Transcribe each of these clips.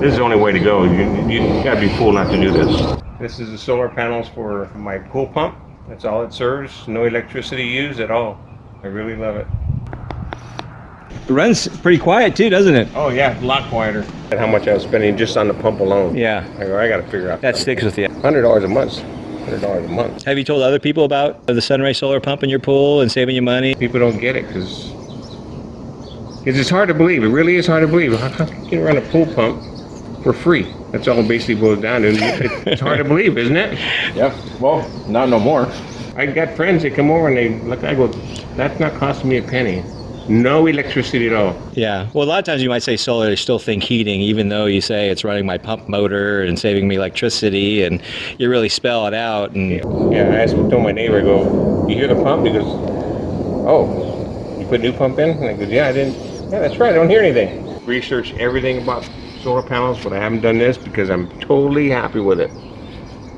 This is the only way to go. You gotta be fool not to do this. This is the solar panels for my pool pump. That's all it serves. No electricity used at all. I really love it. It runs pretty quiet too, doesn't it? Oh yeah, a lot quieter. And how much I was spending just on the pump alone. Yeah. I gotta figure out. That sticks with you. $100 a month. $100 a month. Have you told other people about the SunRay solar pump in your pool and saving you money? People don't get it because it's hard to believe. It really is hard to believe. How can you run a pool pump for free? That's all it basically boils down to. It's hard to believe, isn't it? Yeah. Well, not no more. I got friends that come over and they look. I go, that's not costing me a penny. No electricity at all. Yeah. Well, a lot of times you might say solar, they still think heating, even though you say it's running my pump motor and saving me electricity, and you really spell it out. And yeah, I told my neighbor, I go, you hear the pump? He goes, oh, you put a new pump in? And I go, yeah, I didn't. Yeah, that's right. I don't hear anything. Research everything about solar panels, but I haven't done this because I'm totally happy with it.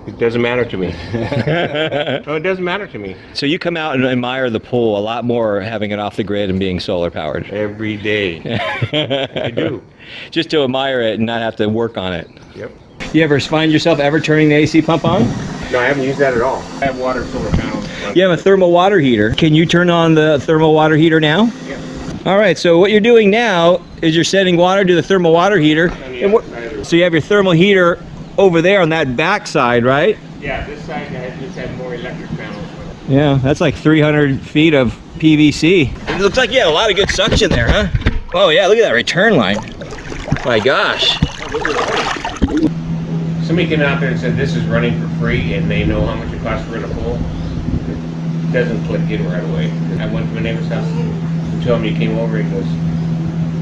It doesn't matter to me. No, it doesn't matter to me. So you come out and admire the pool a lot more having it off the grid and being solar powered. Every day. I do. Just to admire it and not have to work on it. Yep. You ever find yourself ever turning the AC pump on? No, I haven't used that at all. I have water solar panels. You have a thermal water heater. Can you turn on the thermal water heater now? Yeah. All right, so what you're doing now is you're sending water to the thermal water heater. So you have your thermal heater over there on that back side, right? Yeah, this side just has more electric panels. Yeah, that's like 300 feet of PVC. It looks like you had a lot of good suction there, huh? Oh yeah, look at that return line. My gosh. Somebody came out there and said this is running for free and they know how much it costs to run a pool. It doesn't click in right away. I went to my neighbor's house and told him he came over and he goes,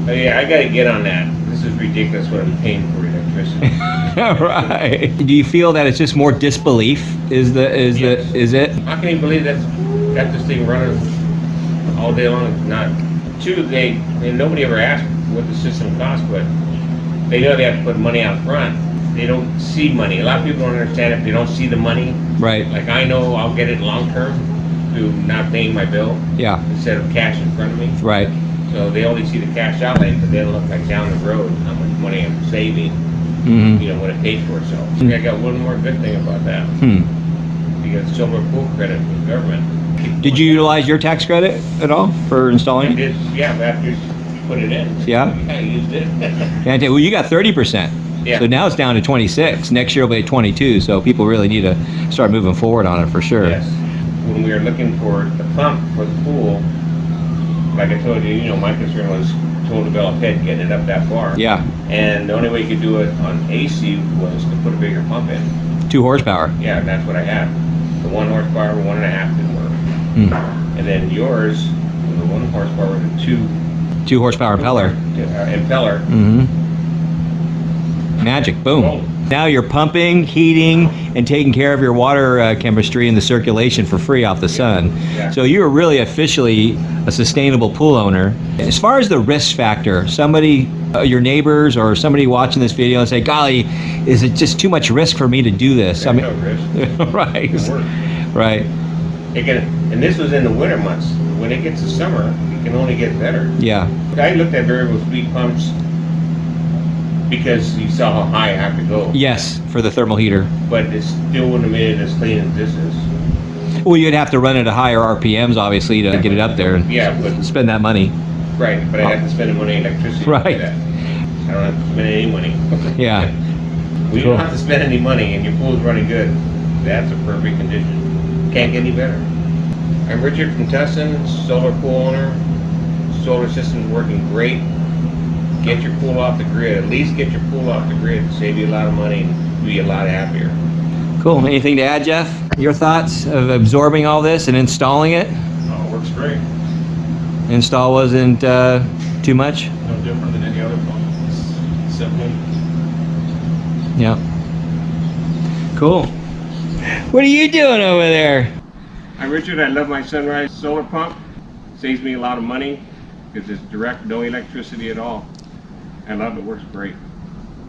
oh yeah, I gotta get on that. This is ridiculous what I'm paying for electricity. Right. Do you feel that it's just more disbelief? Is it? How can you believe that's got this thing running all day long? It's not. Two, nobody ever asked what the system costs, but they know they have to put money out front. They don't see money. A lot of people don't understand if they don't see the money. Right. Like I know I'll get it long term through not paying my bill. Yeah. Instead of cash in front of me. Right. So they only see the cash outlay, but they don't look like down the road how much money I'm saving. Mm-hmm. You know, when it pays for itself. I got one more good thing about that. You get silver pool credit from the government. Did you utilize your tax credit at all for installing? I did, yeah, after you put it in. Yeah? Yeah, I used it. Yeah, well, you got 30%. Yeah. So now it's down to 26. Next year will be at 22. So people really need to start moving forward on it for sure. Yes. When we were looking for the pump for the pool, like I told you, my concern was total developed head getting it up that far. Yeah. And the only way you could do it on AC was to put a bigger pump in. 2 horsepower. Yeah, that's what I had. The 1 horsepower, 1.5 didn't work. And then yours, the 1 horsepower with a 2 horsepower impeller. Impeller. Magic, boom. Oh. Now you're pumping, heating, and taking care of your water chemistry and the circulation for free off the sun. Yeah. So you're really officially a sustainable pool owner. As far as the risk factor, somebody, your neighbors or somebody watching this video and say, golly, is it just too much risk for me to do this? There's no risk. Right. It works. Right. And this was in the winter months. When it gets to summer, it can only get better. Yeah. I looked at variable speed pumps because you saw how high I have to go. Yes, for the thermal heater. But it still wouldn't have made it as clean as this is. Well, you'd have to run it at higher RPMs, obviously, to get it up there and Yeah, but spend that money. right. But I have to spend the money on electricity. Right. To do that. I don't have to spend any money. Yeah. When you don't have to spend any money and your pool's running good, that's a perfect condition. Can't get any better. I'm Richard from Tustin, solar pool owner. Solar system's working great. Get your pool off the grid. At least get your pool off the grid. Save you a lot of money and be a lot happier. Cool. Anything to add, Jeff? Your thoughts of absorbing all this and installing it? Oh, it works great. Install wasn't too much? No different than any other pump. It's simple. Yeah. Cool. What are you doing over there? I'm Richard. I love my SunRay solar pump. Saves me a lot of money because it's direct, no electricity at all. I love it. Works great.